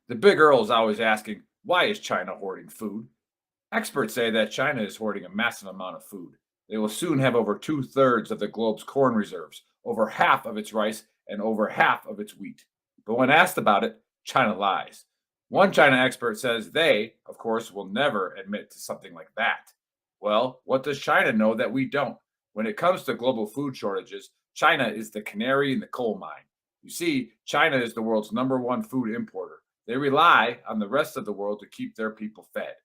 The Big Earl is always asking, why is China hoarding food? Experts say that China is hoarding a massive amount of food. They will soon have over two-thirds of the globe's corn reserves, over half of its rice, and over half of its wheat. But when asked about it, China lies. One China expert says they, of course, will never admit to something like that. Well, what does China know that we don't? When it comes to global food shortages, China is the canary in the coal mine. You see, China is the world's #1 food importer. They rely on the rest of the world to keep their people fed.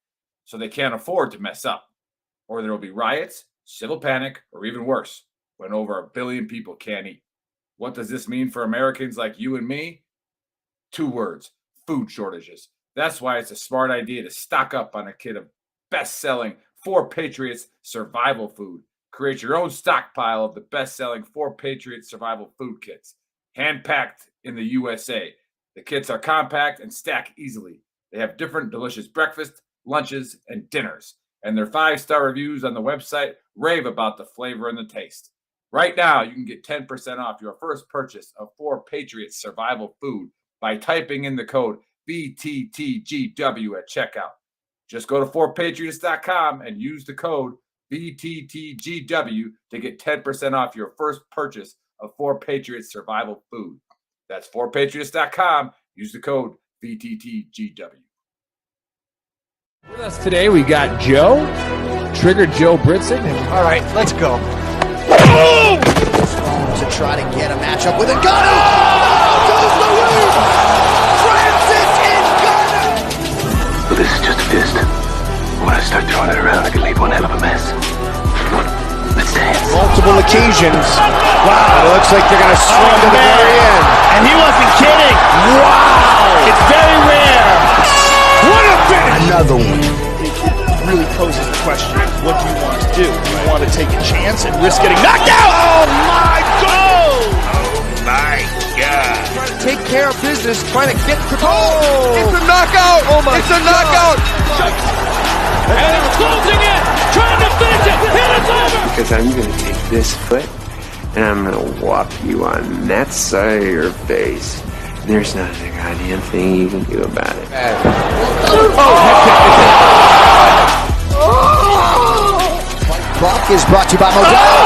So they can't afford to mess up, or there will be riots, civil panic, or even worse, when over 1 billion people can't eat. What does this mean for Americans like you and me? 2 words: food shortages. That's why it's a smart idea to stock up on a kit of best-selling 4 Patriots survival food. Create your own stockpile of the best-selling 4 Patriots survival food kits, hand-packed in the USA. The kits are compact and stack easily. They have different delicious breakfasts, lunches, and dinners. And their 5-star reviews on the website rave about the flavor and the taste. Right now, you can get 10% off your first purchase of 4 Patriots survival food by typing in the code VTTGW at checkout. Just go to 4patriots.com and use the code VTTGW to get 10% off your first purchase of 4 Patriots survival food. That's 4patriots.com. Use the code VTTGW. With us today, we got Joe, Trigger Joe Britson. All right, let's go. To try to get a matchup with Ngannou. Goes the win. Francis Ngannou. Well, this is just a fist. When I start throwing it around, I can leave one hell of a mess. Let's dance. Multiple occasions. Wow, it looks like they're going to swing to the very end. And he wasn't kidding. Wow. It's very rare. What a finish. Another one. It really poses the question, what do you want to do? Do you want to take a chance and risk getting knocked out? Oh, my God. Oh, my God. Trying to take care of business, trying to get to It's a knockout. Oh, my It's a knockout. And it's closing in. Trying to finish it. And it's over. Because I'm going to take this foot and I'm going to whop you on that side of your face. There's not a goddamn thing you can do about it. Buck is brought to you by Modelo.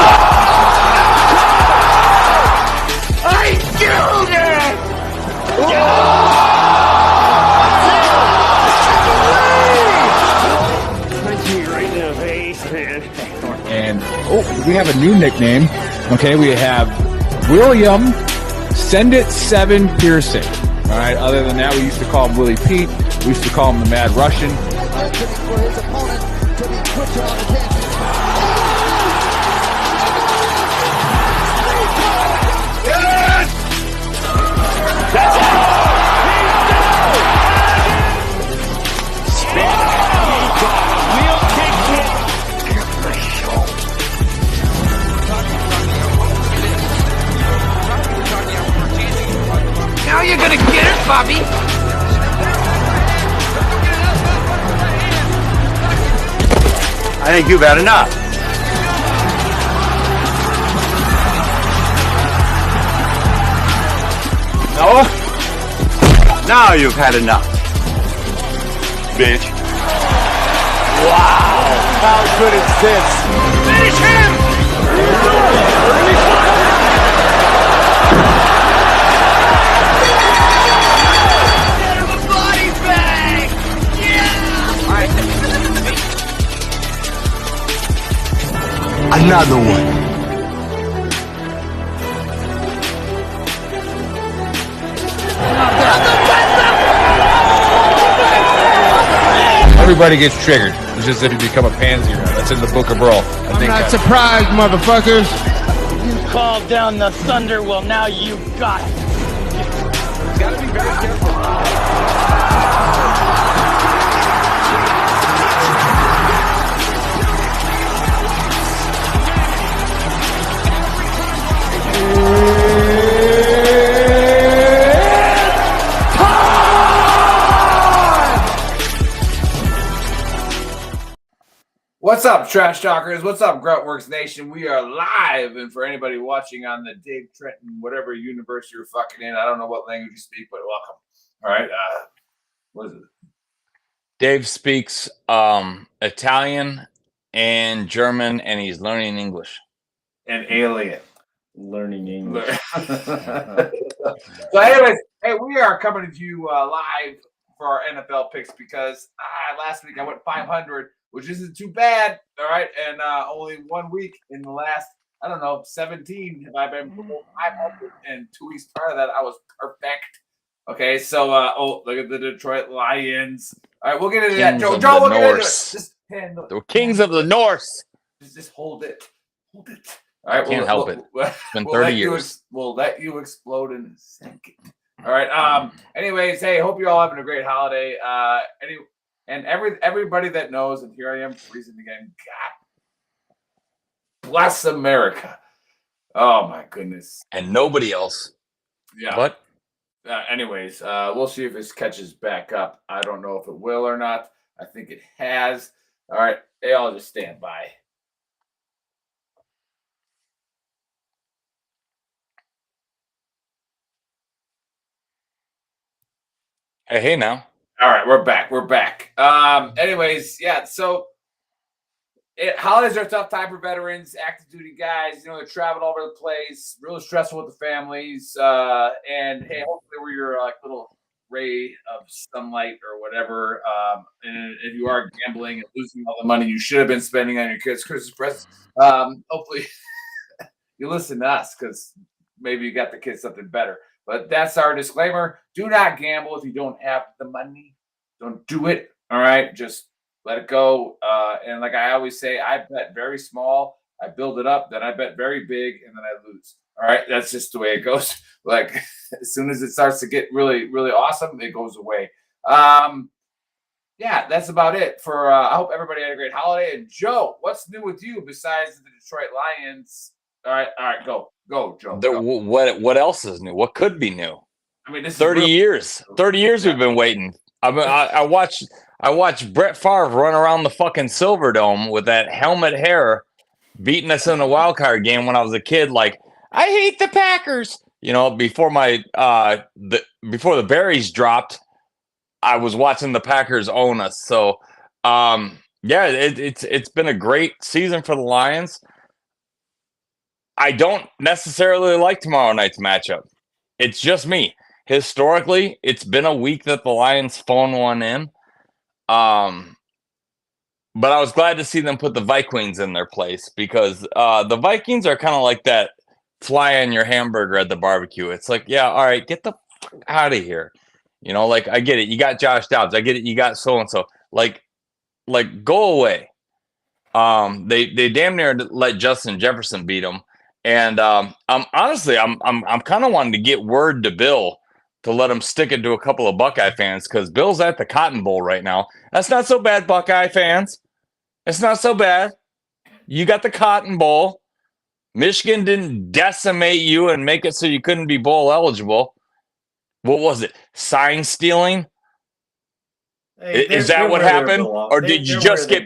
I killed it! Right in the face, man. And we have a new nickname. Okay, we have William Send It 7 Piercing. All right, other than that, we used to call him Willie Pete. We used to call him the Mad Russian. For his opponent to be quicker on the catch. Now you're gonna get it, Bobby! I think you've had enough. No? Now you've had enough. Bitch. Wow. How good is this? Finish him! Another one. Everybody gets triggered. It's just that you become a pansy. That's in the Book of Earl. I'm not surprised, motherfuckers. You called down the thunder, well now you got it. You gotta be very careful. What's up, Trash Talkers? What's up, Gruntworks Nation? We are live, and for anybody watching on the Dave Trenton, whatever universe you're fucking in, I don't know what language you speak, but welcome. All right, What is it? Dave speaks Italian and German, and he's learning English. An alien. Learning English. So, anyways, hey, we are coming to you live for our NFL picks because last week I went 500, which isn't too bad. All right, and only 1 week in the last, 17 have I been below 500, and 2 weeks prior to that I was perfect. Okay, so look at the Detroit Lions. All right, we'll get into that. Joe, we'll get into it. Just the Kings of the North. Just hold it. Hold it. All right, Can't help it. It's been 30 years. We'll let you explode in a second. All right. Anyways, hey, hope you're all having a great holiday. Everybody that knows, and here I am freezing again. God bless America. Oh my goodness. And nobody else. Yeah. But anyways, we'll see if this catches back up. I don't know if it will or not. I think it has. All right. Hey, I'll just stand by. Hey now. All right, we're back. Anyways, yeah, so holidays are a tough time for veterans, active duty guys. They're traveling all over the place, really stressful with the families. And hey, hopefully we're your little ray of sunlight or whatever. And if you are gambling and losing all the money you should have been spending on your kids' Christmas presents, hopefully you listen to us because maybe you got the kids something better. But that's our disclaimer. Do not gamble if you don't have the money. Don't do it. All right. Just let it go. And like I always say, I bet very small. I build it up. Then I bet very big. And then I lose. All right. That's just the way it goes. Like as soon as it starts to get really, really awesome, it goes away. Yeah, that's about it for I hope everybody had a great holiday. And Joe, what's new with you besides the Detroit Lions? All right, go, Joe. Go. What else is new? What could be new? I mean, this 30 years. 30 years we've been waiting. I watched Brett Favre run around the fucking Silverdome with that helmet hair, beating us in the wild card game when I was a kid. Like, I hate the Packers. Before before the berries dropped, I was watching the Packers own us. So, it's been a great season for the Lions. I don't necessarily like tomorrow night's matchup. It's just me. Historically, it's been a week that the Lions phone one in. But I was glad to see them put the Vikings in their place because the Vikings are kind of like that fly on your hamburger at the barbecue. It's like, yeah, all right, get the fuck out of here. I get it. You got Josh Dobbs. I get it. You got so-and-so. Like go away. They damn near let Justin Jefferson beat them. And I'm kind of wanting to get word to Bill to let him stick it to a couple of Buckeye fans because Bill's at the Cotton Bowl right now. That's not so bad, Buckeye fans. It's not so bad. You got the Cotton Bowl. Michigan didn't decimate you and make it so you couldn't be bowl eligible. What was it? Sign stealing? Hey, is that what happened? Or did you just get?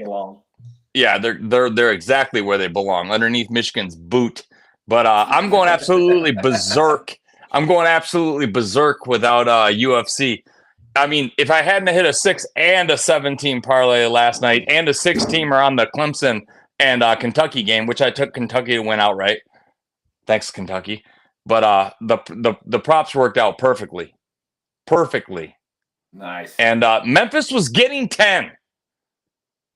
Yeah, they're exactly where they belong, underneath Michigan's boot. But I'm going absolutely berserk. I'm going absolutely berserk without UFC. I mean, if I hadn't hit a 6 and a 7-team parlay last night and a 6-teamer on the Clemson and Kentucky game, which I took Kentucky to win outright. Thanks, Kentucky. But the props worked out perfectly. Perfectly. Nice. And Memphis was getting 10.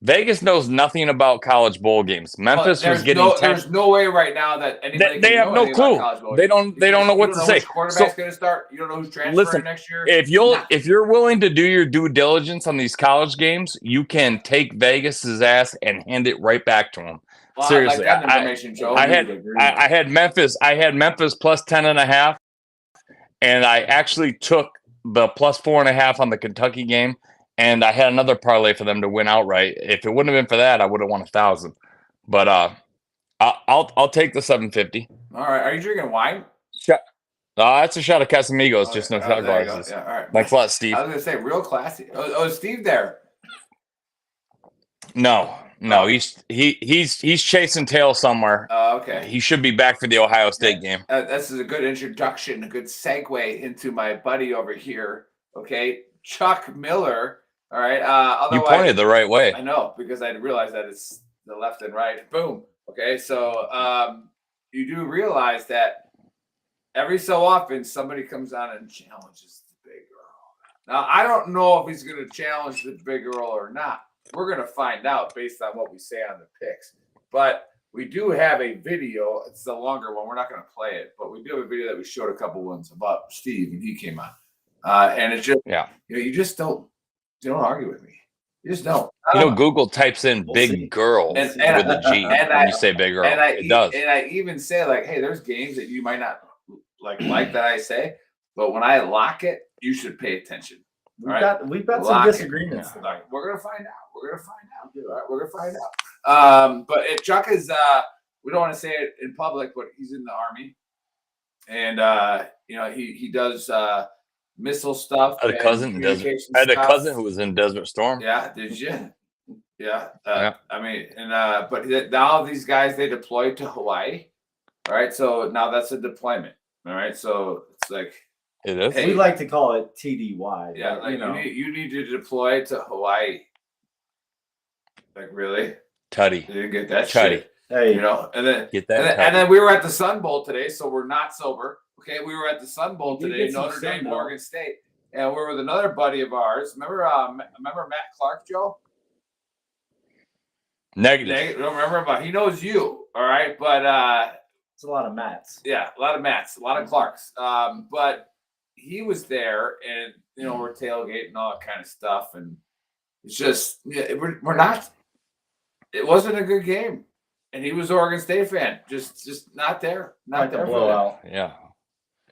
Vegas knows nothing about college bowl games. Memphis was getting 10. There's no way right now that anybody they have no clue. They don't know what to say. Which quarterback's going to start. You don't know who's transferring next year. If you're willing to do your due diligence on these college games, you can take Vegas's ass and hand it right back to them. Well, seriously, I like that information, Joe. I had Memphis. I had Memphis plus 10.5, and I actually took the plus 4.5 on the Kentucky game. And I had another parlay for them to win outright. If it wouldn't have been for that, I would have won 1,000. But I'll take the 750. All right. Are you drinking wine? That's a shot of Casamigos, just no shot glasses. Yeah, all right. Thanks a lot, Steve. I was gonna say real classy. Oh, is Steve there? No, he's chasing tail somewhere. Okay. He should be back for the Ohio State game. This is a good introduction, a good segue into my buddy over here. Okay. Chuck Miller. All right. You Otherwise, pointed the right way. I know, because I realized that it's the left and right. Boom. Okay. So you do realize that every so often somebody comes on and challenges the Big Earl. Now, I don't know if he's going to challenge the Big Earl or not. We're going to find out based on what we say on the picks. But we do have a video. It's the longer one. We're not going to play it, but we do have a video that we showed a couple ones about Steve when he came on. And it's just, you just don't argue with me. You just don't. Google types in Big Girl with a G when you say Big Earl. It does. And I even say, like, hey, there's games that you might not like that I say, but when I lock it, you should pay attention. We've got some disagreements. We're gonna find out. All right, we're gonna find out. But Chuck is we don't want to say it in public, but he's in the Army, and he does missile stuff. I had a cousin who was in Desert Storm. Yeah, did you? Yeah. I mean, and but now these guys, they deployed to Hawaii. All right, so now that's a deployment. All right, so it's like it is. We like to call it TDY. Yeah, like you need to deploy to Hawaii. Like, really? Tutty. You didn't get that Tutty. shit. Hey, and then get that. And then we were at the Sun Bowl today, so we're not sober. Okay, we were at the Sun Bowl today, Notre Dame, Morgan State, and we're with another buddy of ours. Remember Matt Clark, Joe? Negative. Don't remember, but he knows you. All right, but it's a lot of Matts. Yeah, a lot of Matts, a lot of Clarks. But he was there, and we're tailgating and all that kind of stuff, and it's just we're not. It wasn't a good game, and he was an Oregon State fan. Just not there. Not there. Blowout. Yeah.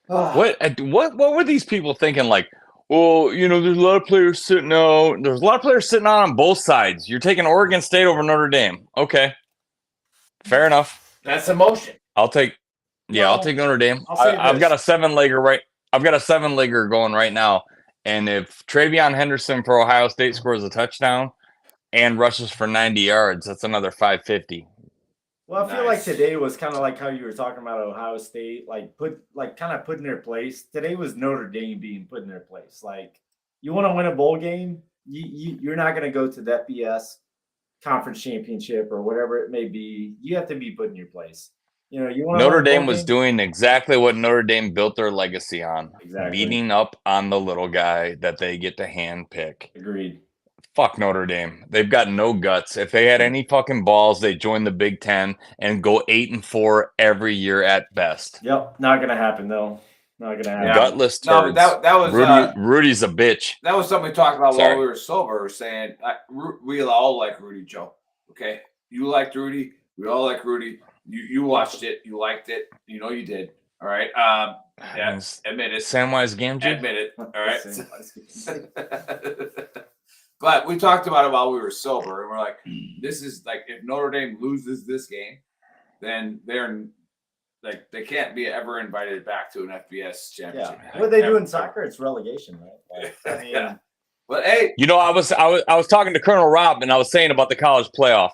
What were these people thinking? Like, well, there's a lot of players sitting out. There's a lot of players sitting out on both sides. You're taking Oregon State over Notre Dame. Okay, fair enough. That's emotion. I'll take Notre Dame. I've got a 7-legger I've got a 7-legger going right now, and if Travion Henderson for Ohio State scores a touchdown and rushes for 90 yards, that's another 550. Well, I feel like today was kind of like how you were talking about Ohio State, kind of put in their place. Today was Notre Dame being put in their place. Like, you want to win a bowl game, you're not going to go to the FBS conference championship or whatever it may be. You have to be put in your place. Notre Dame was doing exactly what Notre Dame built their legacy on. Exactly. Beating up on the little guy that they get to hand pick. Agreed. Fuck Notre Dame. They've got no guts. If they had any fucking balls, they join the Big Ten and go 8-4 every year at best. Yep, not gonna happen though. Not gonna happen. Gutless turds. No, that was Rudy's a bitch. That was something we talked about while we were sober. We're saying we all like Rudy, Joe. Okay, you liked Rudy. We all like Rudy. You watched it. You liked it. You did. All right. Yeah. Admit it. Samwise Gamgee. Admit it. All right. But we talked about it while we were sober, and we're like, this is like, if Notre Dame loses this game, then they're like, they can't be ever invited back to an FBS championship. Yeah. What they do in soccer, it's relegation, right? Like, I mean, yeah. But hey, I was talking to Colonel Rob, and I was saying about the college playoff.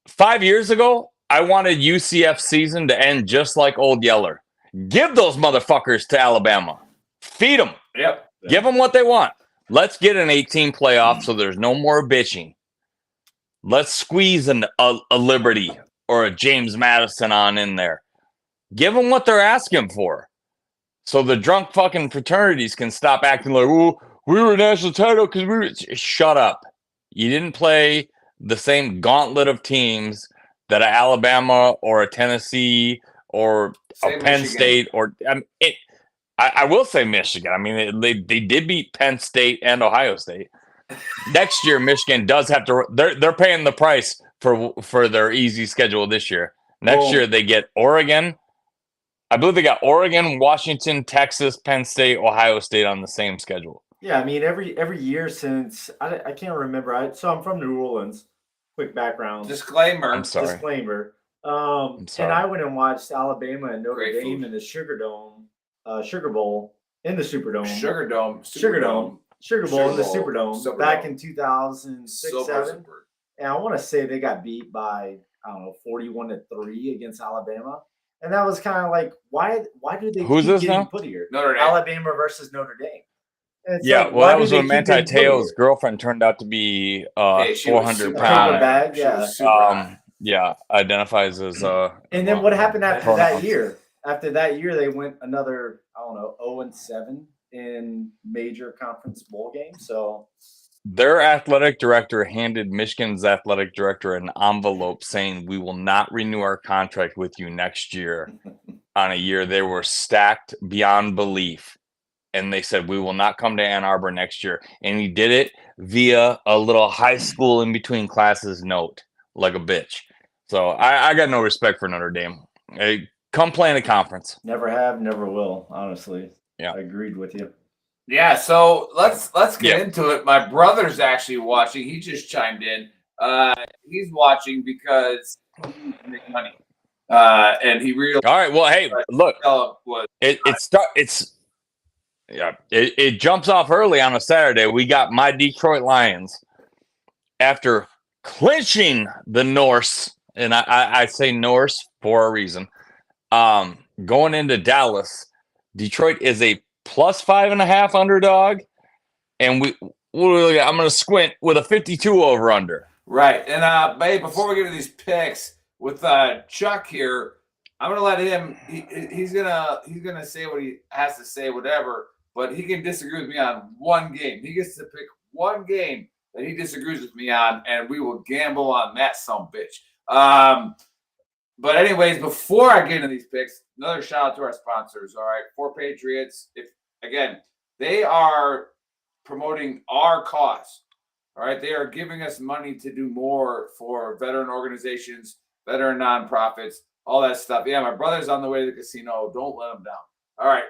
5 years ago, I wanted UCF season to end just like Old Yeller. Give those motherfuckers to Alabama. Feed them. Yep. Give them what they want. Let's get an 18 playoff so there's no more bitching. Let's squeeze a Liberty or a James Madison on in there. Give them what they're asking for. So the drunk fucking fraternities can stop acting like, oh, we were a national title because we were... Shut up. You didn't play the same gauntlet of teams that a Alabama or a Tennessee or a Penn State or... I will say Michigan. I mean, they did beat Penn State and Ohio State. Next year, Michigan does have to. They're paying the price for their easy schedule this year. Next year, they get Oregon. I believe they got Oregon, Washington, Texas, Penn State, Ohio State on the same schedule. Yeah, I mean, every year since I can't remember. So I'm from New Orleans. Quick background. Disclaimer. I'm sorry. Disclaimer. And I went and watched Alabama and Notre Dame in the Sugar Bowl in the Superdome. Sugar Bowl in the Superdome back in 2006, 2007. And I want to say they got beat by 41-3 against Alabama. And that was kind of like, why do they keep getting put here? Notre Dame. Alabama versus Notre Dame. Yeah, like, well, that was do when they keep Manti them little? Te'o's girlfriend turned out to be Hey, she was 400 super A paper pound. bag, She was yeah. super hot. Yeah, identifies as And then what happened after that pronouns. year? After that year, they went another, I don't know, 0-7 in major conference bowl games. So Their athletic director handed Michigan's athletic director an envelope saying, "We will not renew our contract with you next year." On a year they were stacked beyond belief. And they said, "We will not come to Ann Arbor next year." And he did it via a little high school in between classes note, like a bitch. So I got no respect for Notre Dame. Hey, come play in a conference. never have, never will. Honestly, Yeah, I agreed with you. Yeah, so let's get into it. My brother's actually watching. He just chimed in. He's watching because he needs to make money. And he realized. All right. Well, hey, look, it jumps off early on a Saturday. We got my Detroit Lions after clinching the Norse, and I say Norse for a reason. Going into Dallas, Detroit is a +5.5 underdog, and I'm going to squint with a 52 over under. Right, and babe, before we get to these picks with Chuck here, I'm gonna let him. He's gonna say what he has to say, whatever. But he can disagree with me on one game. He gets to pick one game that he disagrees with me on, and we will gamble on that bitch. But anyways, before I get into these picks, another shout out to our sponsors. All right, 4 Patriots. They are promoting our cause. All right, they are giving us money to do more for veteran organizations, veteran nonprofits, all that stuff. Yeah, my brother's on the way to the casino. Don't let him down. All right,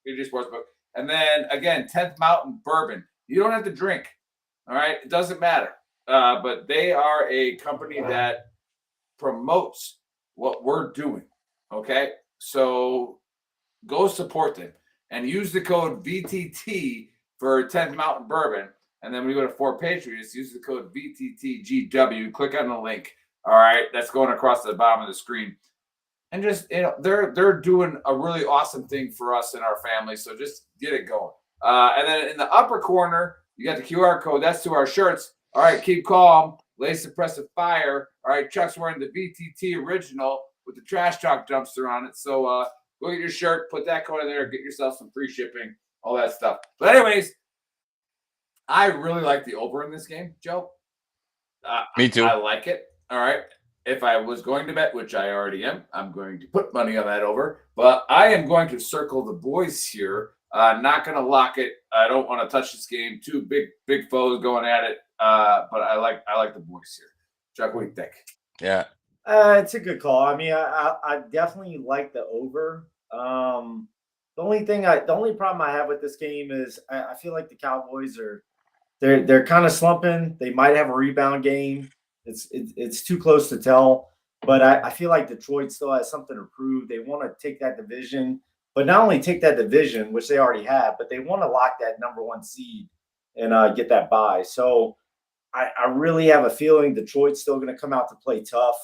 VTT Sports Betting. And then again, 10th Mountain Bourbon. You don't have to drink. All right, it doesn't matter. But they are a company that promotes what we're doing. Okay, so go support them and use the code VTT for 10th Mountain Bourbon. And then when you go to 4 Patriots, use the code VTTGW. Click on the link. All right, that's going across the bottom of the screen. And just, they're doing a really awesome thing for us and our family. So just get it going. And then in the upper corner, you got the QR code. That's to our shirts. All right, keep calm. Lay suppressive fire. All right, Chuck's wearing the VTT original with the Trash Talk dumpster on it. So go get your shirt, put that code in there, get yourself some free shipping, all that stuff. But anyways, I really like the over in this game, Joe. Me too. I like it. All right. If I was going to bet, which I already am, I'm going to put money on that over. But I am going to circle the boys here. Not going to lock it. I don't want to touch this game. Two big foes going at it. But I like the boys here. Chuck, what do you think? Yeah. It's a good call. I mean, I definitely like the over. The only problem I have with this game is I feel like the Cowboys they're kind of slumping. They might have a rebound game. It's too close to tell. But I feel like Detroit still has something to prove. They want to take that division, but not only take that division, which they already have, but they want to lock that number 1 seed and get that bye. So I really have a feeling Detroit's still going to come out to play tough.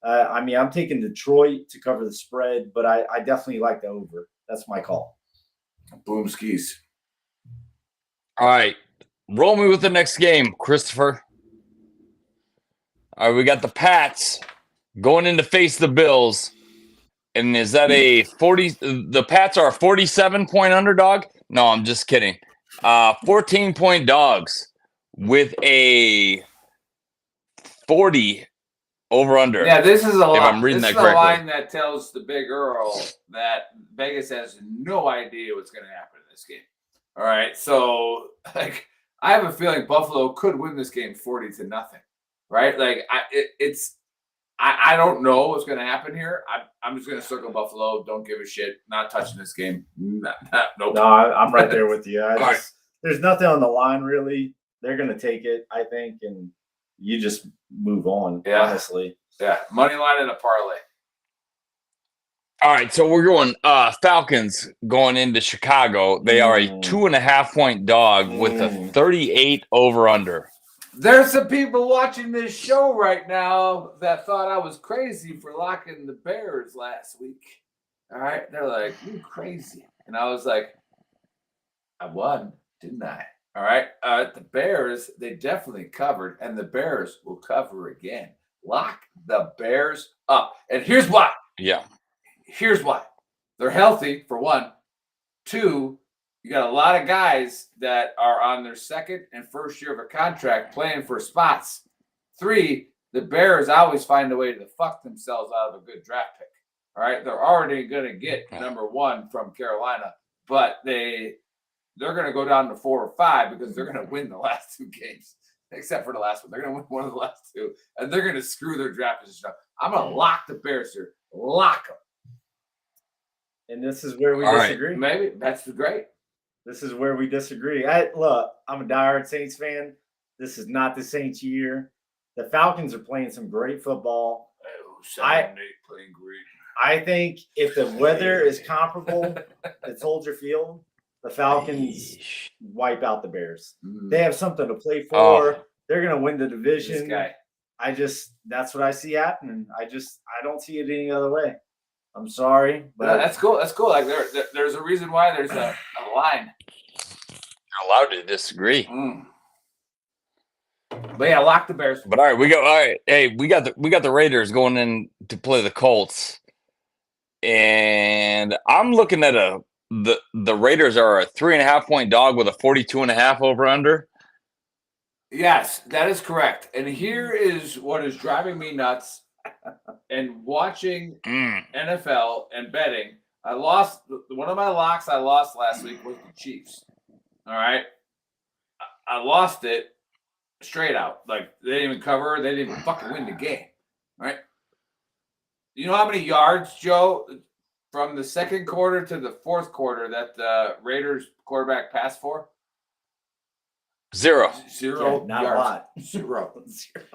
I mean, I'm taking Detroit to cover the spread, but I definitely like the over. That's my call. Boom skis. All right. Roll me with the next game, Christopher. All right, we got the Pats going in to face the Bills. And is that a 40? The Pats are a 47-point underdog? No, I'm just kidding. 14-point dogs with a 40 over under. Yeah, this is a line. I'm reading this that is correctly. A line that tells the Big Earl that Vegas has no idea what's going to happen in this game. All right, so I have a feeling Buffalo could win this game 40-0. Right? I don't know what's going to happen here. I'm just going to circle Buffalo. Don't give a shit. Not touching this game. Nope. No, I'm right there with you. There's nothing on the line really. They're going to take it, I think, and you just move on. Yeah. Honestly. Yeah, money line and a parlay. All right, so we're going Falcons going into Chicago. They are a 2.5-point dog with a 38 over under. There's some people watching this show right now that thought I was crazy for locking the Bears last week. All right, they're like, "You crazy," and I was like, I won, didn't I? All right. The Bears, they definitely covered, and the Bears will cover again. Lock the Bears up. And here's why. Yeah. Here's why. They're healthy, for one. Two, you got a lot of guys that are on their second and first year of a contract playing for spots. Three, the Bears always find a way to fuck themselves out of a good draft pick. All right. They're already going to get number one from Carolina, but they're going to go down to 4 or 5 because they're going to win the last 2 games, except for the last one. They're going to win one of the last 2, and they're going to screw their draft position up. I'm going to lock the Bears here. Lock them. And this is where we disagree. Right. Maybe that's great. This is where we disagree. Look, I'm a diehard Saints fan. This is not the Saints' year. The Falcons are playing some great football. Oh, 7-8 playing great. I think if the weather is comparable at Soldier Field, the Falcons wipe out the Bears. They have something to play for. They're going to win the division. That's what I see happening. I don't see it any other way. I'm sorry, but that's cool. That's cool. Like there's a reason why there's a line. You're allowed to disagree. But yeah, lock the Bears. But all right. Hey, we got the Raiders going in to play the Colts. And I'm looking at the Raiders are a 3.5-point dog with a 42.5 over under. Yes, that is correct. And here is what is driving me nuts. And watching NFL and betting, I lost one of my locks. I lost last week was the Chiefs. All right, I lost it straight out. Like they didn't even cover. They didn't even fucking win the game. All right. You know how many yards, Joe, from the second quarter to the fourth quarter that the Raiders quarterback passed for? 0. Zero. Not yards. a lot. Zero.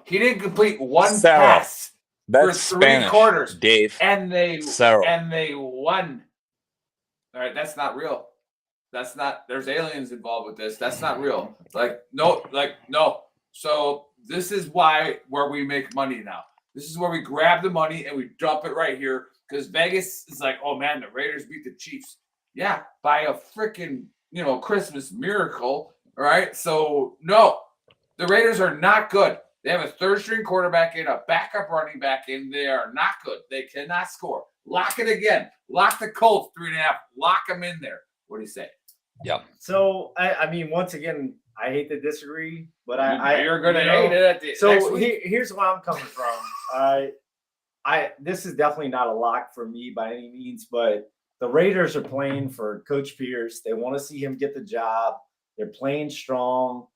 He didn't complete one pass. That's for 3 Spanish, quarters, Dave. and they won. All right, that's not real. That's not. There's aliens involved with this. That's not real. No. So this is where we make money now. This is where we grab the money and we dump it right here because Vegas is like, oh man, the Raiders beat the Chiefs. Yeah, by a freaking Christmas miracle. All right. So no, the Raiders are not good. They have a third-string quarterback in, a backup running back in. They are not good. They cannot score. Lock it again. Lock the Colts 3.5. Lock them in there. What do you say? Yep. So I mean, once again, I hate to disagree, but you're going to hate it at the next week. Here's where I'm coming from. This is definitely not a lock for me by any means, but the Raiders are playing for Coach Pierce. They want to see him get the job. They're playing strong.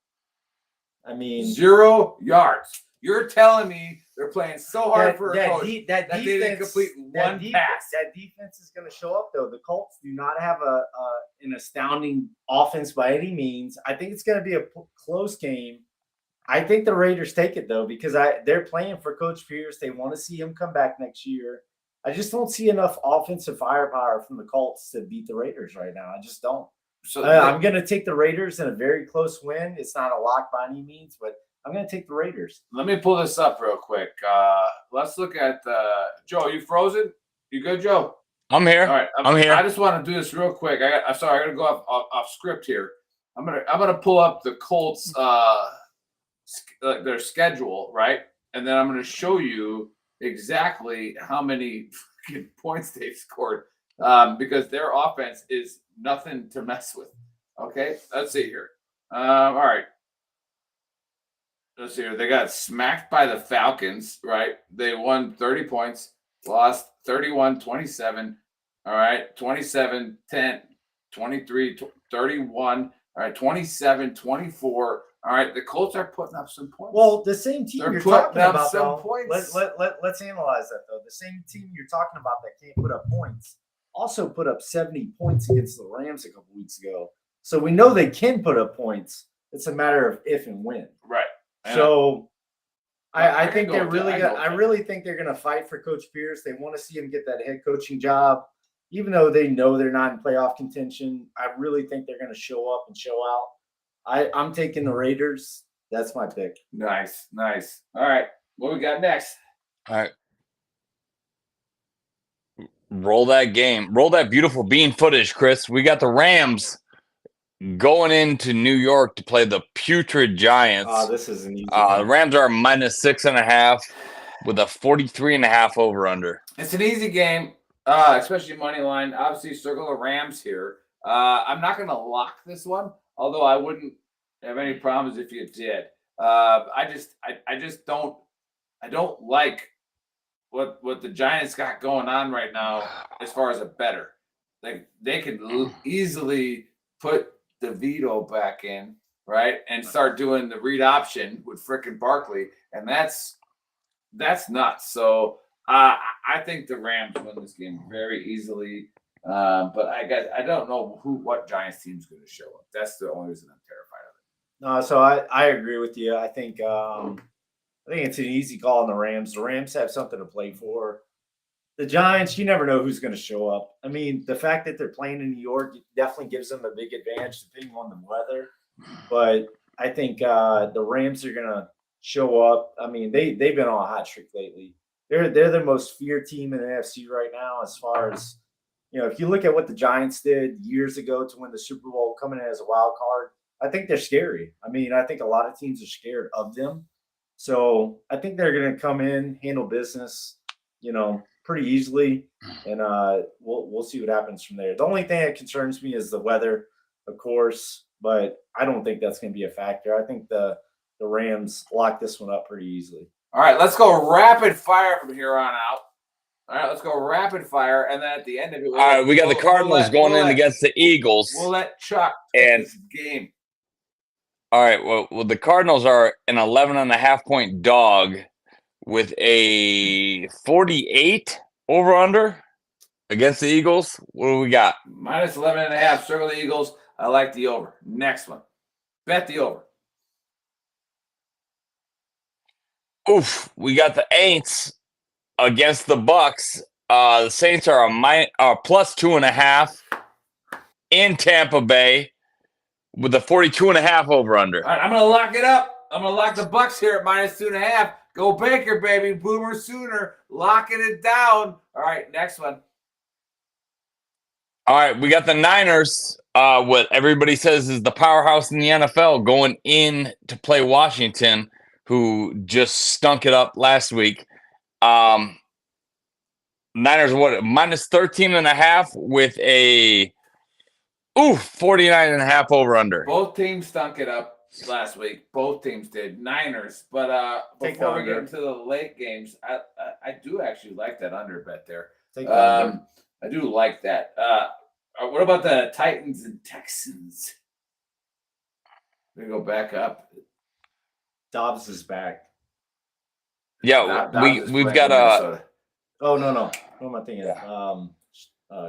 I mean, 0 yards. You're telling me they're playing so hard for a coach that they didn't complete one pass. That defense is going to show up, though. The Colts do not have an astounding offense by any means. I think it's going to be a close game. I think the Raiders take it, though, because they're playing for Coach Pierce. They want to see him come back next year. I just don't see enough offensive firepower from the Colts to beat the Raiders right now. I just don't. So I'm going to take the Raiders in a very close win. It's not a lock by any means, but I'm going to take the Raiders. Let me pull this up real quick. Let's look at Joe. You frozen? You good, Joe? I'm here. All right, I'm here. I just want to do this real quick. I'm sorry. I got to go off script here. I'm gonna pull up the Colts their schedule, right, and then I'm gonna show you exactly how many points they've scored. Because their offense is nothing to mess with. Okay, let's see here. All right. Let's see here. They got smacked by the Falcons, right? They won 30 points, lost 31-27. All right, 27-10, 23, 31. All right, 27-24. All right, the Colts are putting up some points. Well, the same team They're you're putting talking up about, some though, points. let's analyze that, though. The same team you're talking about that can't put up points also put up 70 points against the Rams a couple weeks ago. So we know they can put up points. It's a matter of if and when. Right. So I think they're really – I really think they're going to fight for Coach Pierce. They want to see him get that head coaching job. Even though they know they're not in playoff contention, I really think they're going to show up and show out. I'm taking the Raiders. That's my pick. Nice. All right. What we got next? All right. Roll that game. Roll that beautiful bean footage, Chris. We got the Rams going into New York to play the putrid Giants. This is an easy the Rams are -6.5 with a 43.5 over/under. It's an easy game, especially money line. Obviously, circle the Rams here. I'm not going to lock this one, although I wouldn't have any problems if you did. I just don't like what the Giants got going on right now as far as a better. Like they could easily put DeVito back in, right, and start doing the read option with frickin' Barkley, and that's nuts. So I think the Rams win this game very easily. But I don't know what Giants team's going to show up. That's the only reason I'm terrified of it. No, so I agree with you. I think it's an easy call on the Rams. The Rams have something to play for. The Giants, you never know who's going to show up. I mean, the fact that they're playing in New York definitely gives them a big advantage depending on the weather. But I think the Rams are going to show up. I mean, they've been on a hot streak lately. They're the most feared team in the NFC right now as far as, if you look at what the Giants did years ago to win the Super Bowl coming in as a wild card, I think they're scary. I mean, I think a lot of teams are scared of them. So I think they're going to come in, handle business, pretty easily, and we'll see what happens from there. The only thing that concerns me is the weather, of course, but I don't think that's going to be a factor. I think the Rams lock this one up pretty easily. All right, let's go rapid fire from here on out. All right, let's go rapid fire, and then at the end of it, all right, we got the Cardinals going in against the Eagles. We'll let Chuck take this game. All right, well, the Cardinals are an 11.5-point dog with a 48 over/under against the Eagles. What do we got? -11.5. Circle the Eagles. I like the over. Next one. Bet the over. Oof, we got the Aints against the Bucks. The Saints are +2.5 in Tampa Bay with a 42.5 over/under. All right, I'm going to lock it up. I'm going to lock the Bucks here at -2.5. Go Baker, baby. Boomer Sooner. Locking it down. All right, next one. All right, we got the Niners, what everybody says is the powerhouse in the NFL, going in to play Washington, who just stunk it up last week. Niners, -13.5 with a 49.5 over/under. Both teams stunk it up last week. Both teams did. Niners. But before we get into the late games, I do actually like that under bet there. I do like that. What about the Titans and Texans? We go back up. Dobbs is back. Yeah, we've got a. Oh no! What am I thinking?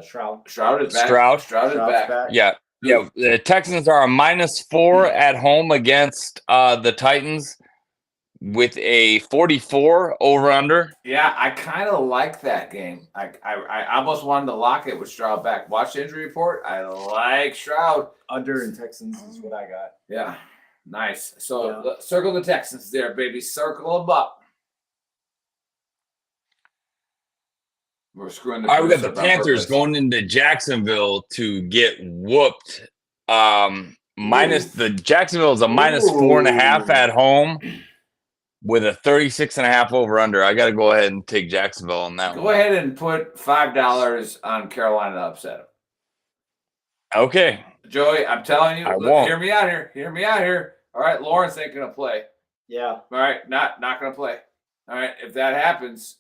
Shroud. Shroud is back. Shroud is back. Yeah. The Texans are a -4 at home against the Titans with a 44 over/under. Yeah, I kind of like that game. I almost wanted to lock it with Shroud back. Watch the injury report. I like Shroud. Under in Texans is what I got. Yeah, nice. So circle the Texans there, baby. Circle them up. We're screwing the. All right, we got the Panthers going into Jacksonville to get whooped. The Jacksonville is a -4.5 at home with a 36.5 over/under. I got to go ahead and take Jacksonville on that one. Go ahead and put $5 on Carolina to upset them. Okay, Joey, I'm telling you, won't. Hear me out here. Hear me out here. All right, Lawrence ain't gonna play. Yeah. All right, not gonna play. All right, if that happens,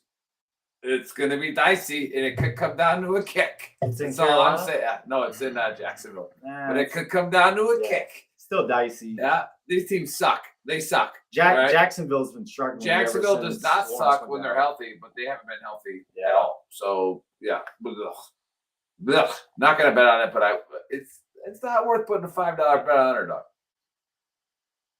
it's going to be dicey, and it could come down to a kick. That's all I'm saying. No, it's in Jacksonville. But it could come down to a kick. Still dicey. Yeah, these teams suck. They suck. Right? Jacksonville's been struggling. Jacksonville does not suck when they're healthy, but they haven't been healthy at all. So, yeah. Ugh. Not going to bet on it, but it's not worth putting a $5 bet on underdog.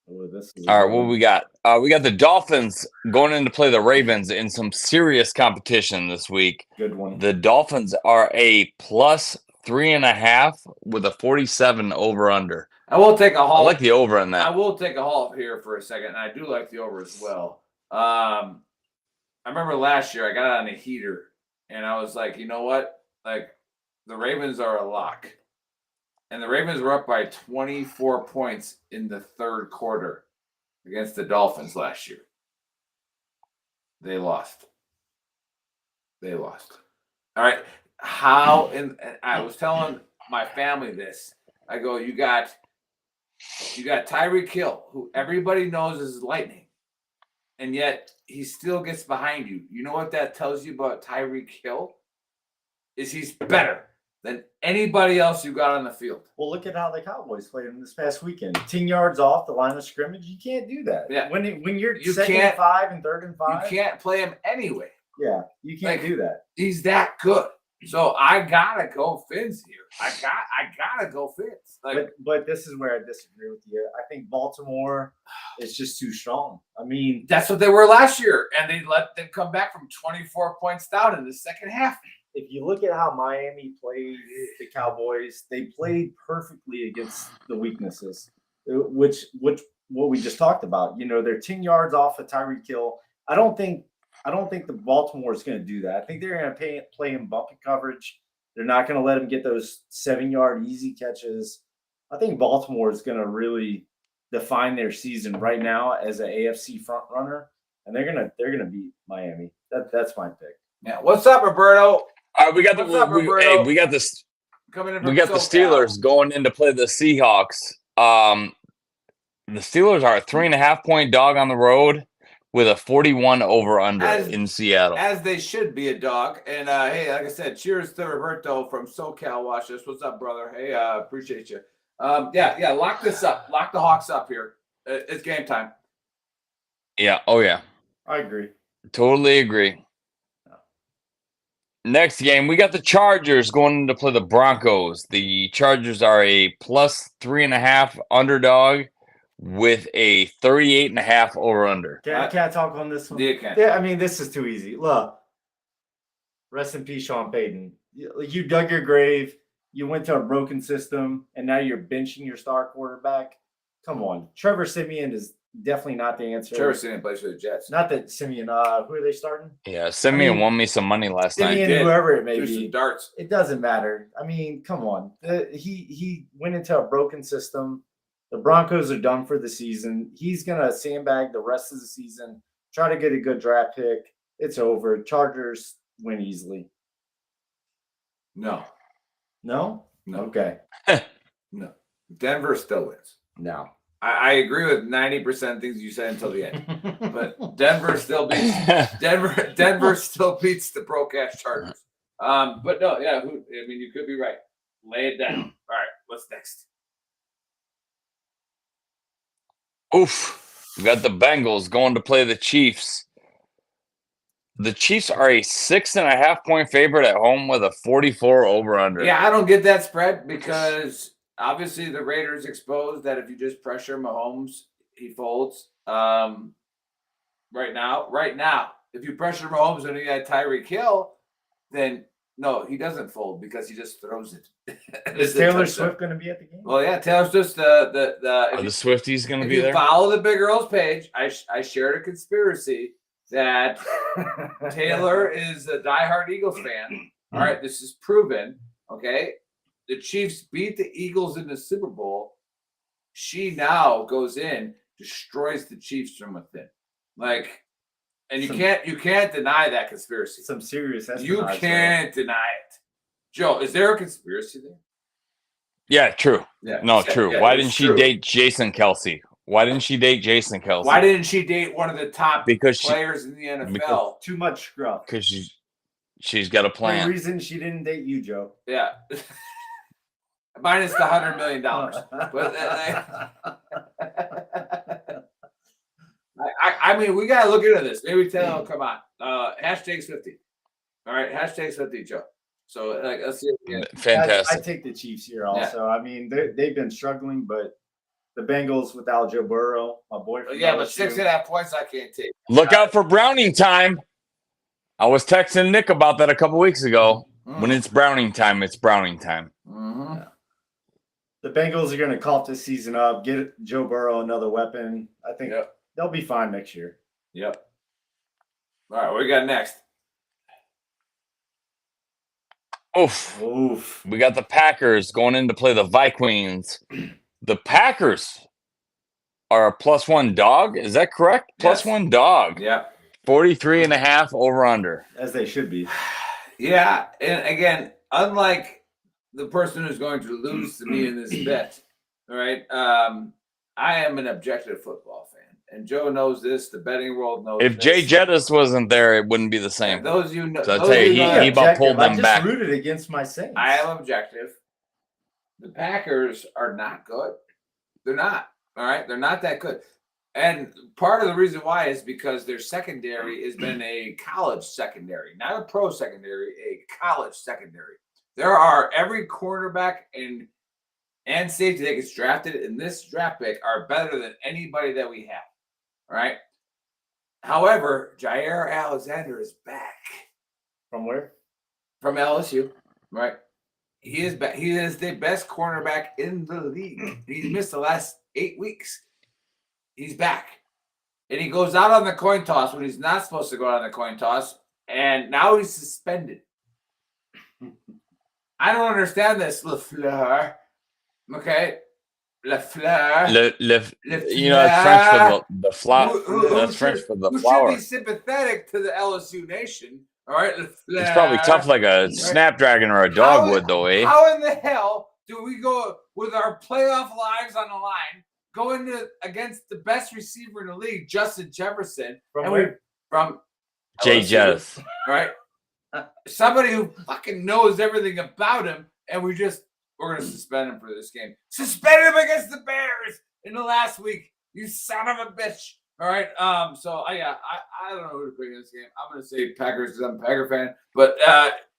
All right, what we got? We got the Dolphins going in to play the Ravens in some serious competition this week. Good one. The Dolphins are a +3.5 with a 47 over/under. I will take a halt. I like the over on that. I will take a halt here for a second, and I do like the over as well. I remember last year I got on a heater, and I was like, you know what? Like, the Ravens are a lock. And the Ravens were up by 24 points in the third quarter against the Dolphins last year. They lost. All right. And I was telling my family this. I go, you got Tyreek Hill, who everybody knows is lightning, and yet he still gets behind you. You know what that tells you about Tyreek Hill? Is he's better than anybody else you got on the field. Well, look at how the Cowboys played him this past weekend. 10 yards off the line of scrimmage. You can't do that. Yeah. When you're second and 5 and third and 5. You can't play him anyway. Yeah, you can't do that. He's that good. So I gotta go Fins here. I gotta go Fins. But this is where I disagree with you. I think Baltimore is just too strong. I mean, that's what they were last year, and they let them come back from 24 points down in the second half. If you look at how Miami played the Cowboys, they played perfectly against the weaknesses, which what we just talked about. You know, they're 10 yards off of Tyreek Hill. I don't think the Baltimore is going to do that. I think they're going to play him bumpy coverage. They're not going to let him get those 7-yard easy catches. I think Baltimore is going to really define their season right now as an AFC front runner, and they're gonna beat Miami. That's my pick. Yeah. What's up, Roberto? All right, we got the Steelers going in to play the Seahawks. The Steelers are a 3.5-point dog on the road with a 41 over/under in Seattle. As they should be a dog. And hey, like I said, cheers to Roberto from SoCal. Watch this. What's up, brother? Hey, appreciate you. Yeah. Lock this up. Lock the Hawks up here. It's game time. Yeah. Oh yeah. I agree. Totally agree. Next game, we got the Chargers going in to play the Broncos. The Chargers are a plus 3.5 underdog with a 38.5 over/under. Can I talk on this one? Yeah, I mean, this is too easy. Look, rest in peace, Sean Payton. You dug your grave. You went to a broken system, and now you're benching your star quarterback. Come on, Trevor Siemian is definitely not the answer. Trevor Siemian plays for the Jets. Not that Siemian. Who are they starting? Yeah, Siemian won me some money last night. Whoever it may be. Some darts. It doesn't matter. I mean, come on. He went into a broken system. The Broncos are done for the season. He's gonna sandbag the rest of the season. Try to get a good draft pick. It's over. Chargers win easily. No. Okay. No. Denver still wins. No. I agree with 90% of things you said until the end. But Denver still beats Denver still beats the broke-ass Chargers. But no, yeah, you could be right. Lay it down. All right, what's next? Oof. We got the Bengals going to play the Chiefs. The Chiefs are a 6.5-point favorite at home with a 44 over/under. Yeah, I don't get that spread because obviously the Raiders exposed that if you just pressure Mahomes, he folds. Right now, if you pressure Mahomes and you got Tyreek Hill, then no, he doesn't fold because he just throws it. Is Taylor Swift going to be at the game? Well, yeah, Taylor Swift's the Swifties going to be there. If you follow the Big Earl's page, I shared a conspiracy that Taylor is a diehard Eagles fan. All right, this is proven. Okay, the Chiefs beat the Eagles in the Super Bowl. She now goes in, destroys the Chiefs from within. And you can't deny that conspiracy. Some serious. You can't deny it. Joe, is there a conspiracy there? Yeah, true. Yeah. No, true. Yeah, Why didn't she date Jason Kelsey? Why didn't she date Jason Kelsey? Why didn't she date one of the top players in the NFL? Too much scruff. Because she's got a plan. The reason she didn't date you, Joe. Yeah. Minus the $100 million. But I mean, we gotta look into this. Maybe tell them, come on. Hashtag Swifty. All right, hashtag Swifty, Joe. So let's see. Fantastic. I take the Chiefs here also. Yeah. I mean, they've been struggling, but the Bengals without Joe Burrow, my boyfriend. Yeah, but 6.5 points I can't take. Look out for Browning time. I was texting Nick about that a couple weeks ago. When it's Browning time, it's Browning time. Mm-hmm. Yeah. The Bengals are going to cough this season up, get Joe Burrow another weapon. I think they'll be fine next year. Yep. All right, what we got next? Oof. We got the Packers going in to play the Vikings. The Packers are a +1 dog. Is that correct? Yes. +1 dog. Yeah. 43.5 over under. As they should be. Yeah. And again, unlike the person who's going to lose to me in this bet, all right, I am an objective football fan. And Joe knows this. The betting world knows If this. Jay Jettis wasn't there, it wouldn't be the same. And those you know. So I'll tell you, he about pulled them back. I just rooted against my Saints. I am objective. The Packers are not good. They're not. All right? They're not that good. And part of the reason why is because their secondary has been a college secondary, not a pro secondary, a college secondary. There are every cornerback and safety that gets drafted in this draft pick are better than anybody that we have. All right. However, Jair Alexander is back. From where? From LSU. Right. He is back. He is the best cornerback in the league. He's missed the last 8 weeks. He's back. And he goes out on the coin toss when he's not supposed to go out on the coin toss. And now he's suspended. I don't understand this, LaFleur. Okay? LaFleur. You know, it's French for the flower. That's French for the flower. Who should be sympathetic to the LSU nation. All right? LaFleur. It's probably tough like a snapdragon or a dog would, though, eh? How in the hell do we go with our playoff lives on the line, go into against the best receiver in the league, Justin Jefferson, from Jay Jettis, right? Somebody who fucking knows everything about him, and we're going to suspend him for this game. Suspend him against the Bears in the last week, you son of a bitch. All right. So I don't know who to pick in this game. I'm going to say Packers because I'm a Packer fan. But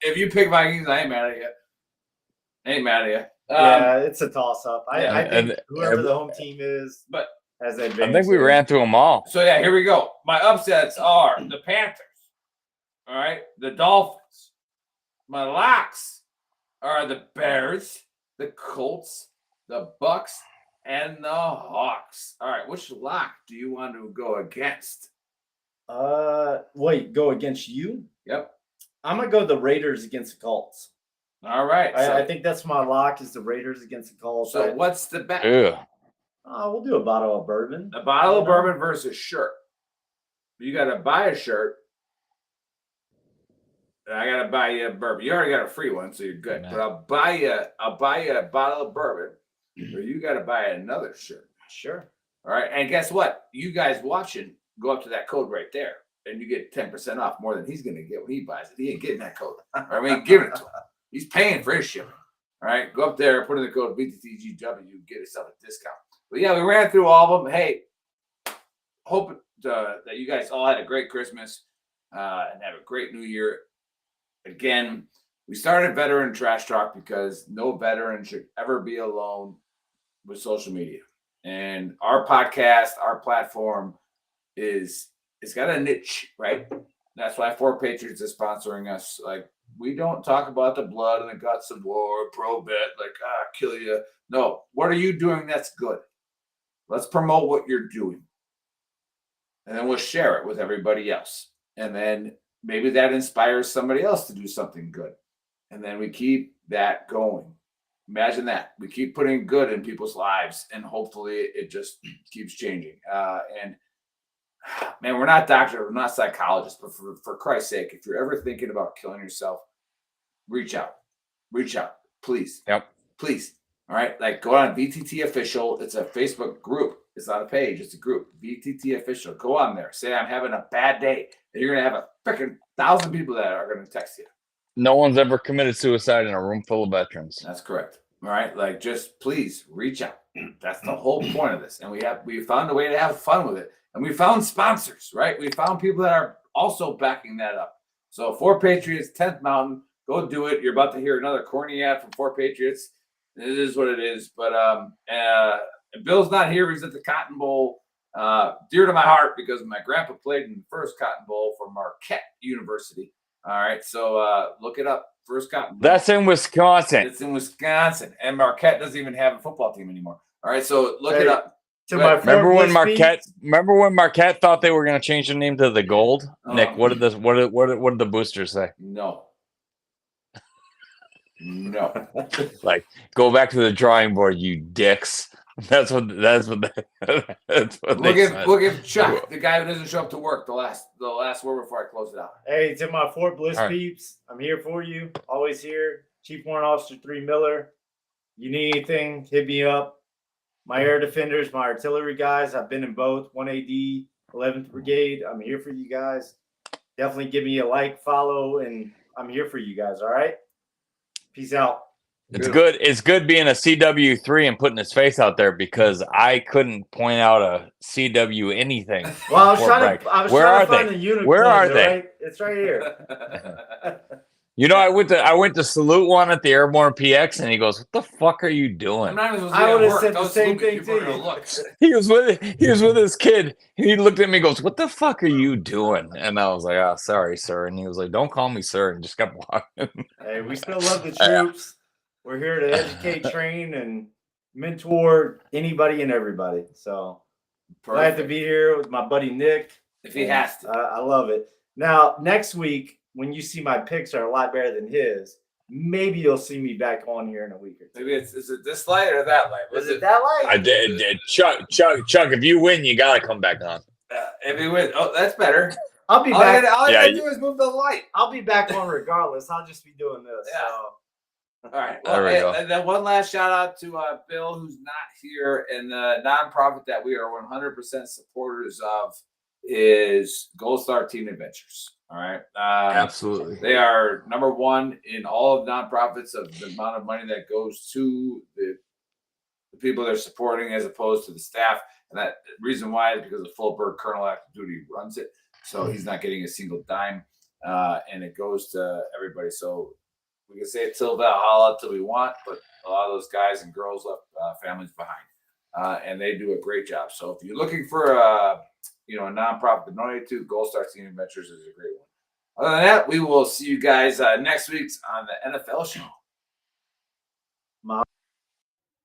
if you pick Vikings, I ain't mad at you. Yeah, it's a toss-up. I think whoever the home team is, but as I think we ran through them all. So yeah, here we go. My upsets are the Panthers. All right, the Dolphins. My locks are the Bears, the Colts, the Bucks, and the Hawks. All right, which lock do you want to go against? Wait, go against you? Yep. I'm gonna go the Raiders against the Colts. All right. I think that's my lock is the Raiders against the Colts. So what's the bet? We'll do a bottle of bourbon. A bottle of bourbon versus a shirt. You got to buy a shirt. And I got to buy you a bourbon. You already got a free one, so you're good. But I'll buy you a bottle of bourbon, or you got to buy another shirt. Sure. All right. And guess what? You guys watching, go up to that code right there, and you get 10% off more than he's going to get when he buys it. He ain't getting that code. Or we ain't giving it to him. He's paying for his shipping. All right. Go up there, put in the code VTTGW, get yourself a discount. But yeah, we ran through all of them. Hey, hope that you guys all had a great Christmas and have a great New Year. Again, we started Veteran Trash Talk because no veteran should ever be alone with social media. And our podcast, our platform it's got a niche, right? That's why 4 Patriots is sponsoring us. Like, we don't talk about the blood and the guts of war, pro-bet, like, kill you. No, what are you doing that's good? Let's promote what you're doing. And then we'll share it with everybody else. And then maybe that inspires somebody else to do something good. And then we keep that going. Imagine that. We keep putting good in people's lives, and hopefully it just keeps changing. And man, we're not doctors, we're not psychologists, but for Christ's sake, if you're ever thinking about killing yourself, reach out, please. Yep. Please. All right. Like, go on VTT Official. It's a Facebook group. It's not a page. It's a group. VTT Official. Go on there. Say, I'm having a bad day. And you're going to have a freaking 1,000 people that are going to text you. No one's ever committed suicide in a room full of veterans. That's correct. All right. Like, just please reach out. That's the whole point of this. And we found a way to have fun with it. And we found sponsors, right? We found people that are also backing that up. So 4 Patriots, 10th Mountain, go do it. You're about to hear another corny ad from 4 Patriots. It is what it is. But Bill's not here. He's at the Cotton Bowl. Dear to my heart because my grandpa played in the first Cotton Bowl for Marquette University. All right. So look it up. First Cotton Bowl. That's in Wisconsin. It's in Wisconsin. And Marquette doesn't even have a football team anymore. All right. So look it up. Remember when Marquette thought they were going to change the name to the Gold? Nick, what did the boosters say? No. No. Like, go back to the drawing board, you dicks. That's what they said. We'll give Chuck, the guy who doesn't show up to work, the last word before I close it out. Hey, to my Fort Bliss All right. peeps, I'm here for you. Always here. Chief Warrant Officer 3 Miller. You need anything, hit me up. My air defenders, my artillery guys, I've been in both, 1AD, 11th Brigade. I'm here for you guys. Definitely give me a like, follow, and I'm here for you guys, all right? Peace out. It's good. It's good being a CW3 and putting his face out there because I couldn't point out a CW anything. Well, I was trying to find the unicorn. Where are they? Right? It's right here. You know, I went to salute one at the Airborne PX, and he goes, "What the fuck are you doing?" I would have said the same thing to you. He was with his kid, and he looked at me and goes, "What the fuck are you doing?" And I was like, "Oh, sorry, sir." And he was like, "Don't call me sir," and just kept walking. Hey, we still love the troops. We're here to educate, train, and mentor anybody and everybody. So glad to be here with my buddy Nick. If he has to. I love it. Now, next week, when you see my picks are a lot better than his, maybe you'll see me back on here in a week or two. Maybe is it this light or that light? Is it that light? I did. Chuck, if you win, you got to come back on. If he wins, that's better. I'll be back. All I gotta do is move the light. I'll be back on regardless. I'll just be doing this. Yeah. So. All right. Well, and then one last shout out to Bill, who's not here, and the nonprofit that we are 100% supporters of is Gold Star Teen Adventures. All right. Absolutely. They are number one in all of nonprofits of the amount of money that goes to the people they're supporting as opposed to the staff. And that reason why is because the Full-Bird Colonel Active Duty runs it. So he's not getting a single dime. And it goes to everybody. So we can say it till Valhalla till we want, but a lot of those guys and girls left families behind. And they do a great job. So if you're looking for a nonprofit to donate to, Gold Star Teen Adventures is a great one. Other than that, we will see you guys next week on the NFL show.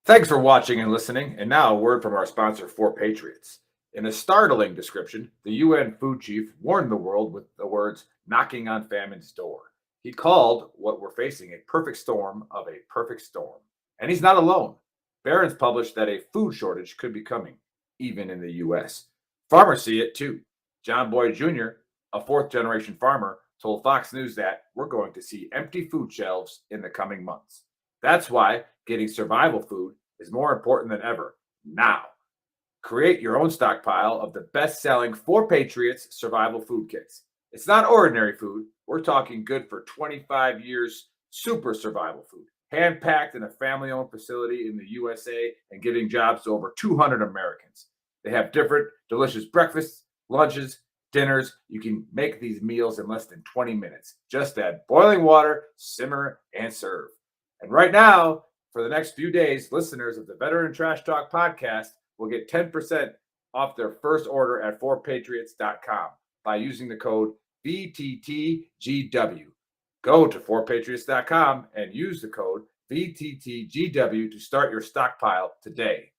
Thanks for watching and listening. And now a word from our sponsor, 4 Patriots. In a startling description, the UN food chief warned the world with the words, knocking on famine's door. He called what we're facing a perfect storm of a perfect storm. And he's not alone. Barron's published that a food shortage could be coming, even in the U.S. Farmers see it too. John Boyd Jr., a 4th-generation farmer, told Fox News that we're going to see empty food shelves in the coming months. That's why getting survival food is more important than ever now. Create your own stockpile of the best-selling 4 Patriots survival food kits. It's not ordinary food. We're talking good for 25 years super survival food. Hand-packed in a family-owned facility in the USA and giving jobs to over 200 Americans. They have different delicious breakfasts, lunches, dinners. You can make these meals in less than 20 minutes. Just add boiling water, simmer, and serve. And right now, for the next few days, listeners of the Veteran Trash Talk podcast will get 10% off their first order at 4patriots.com by using the code VTTGW. Go to 4patriots.com and use the code VTTGW to start your stockpile today.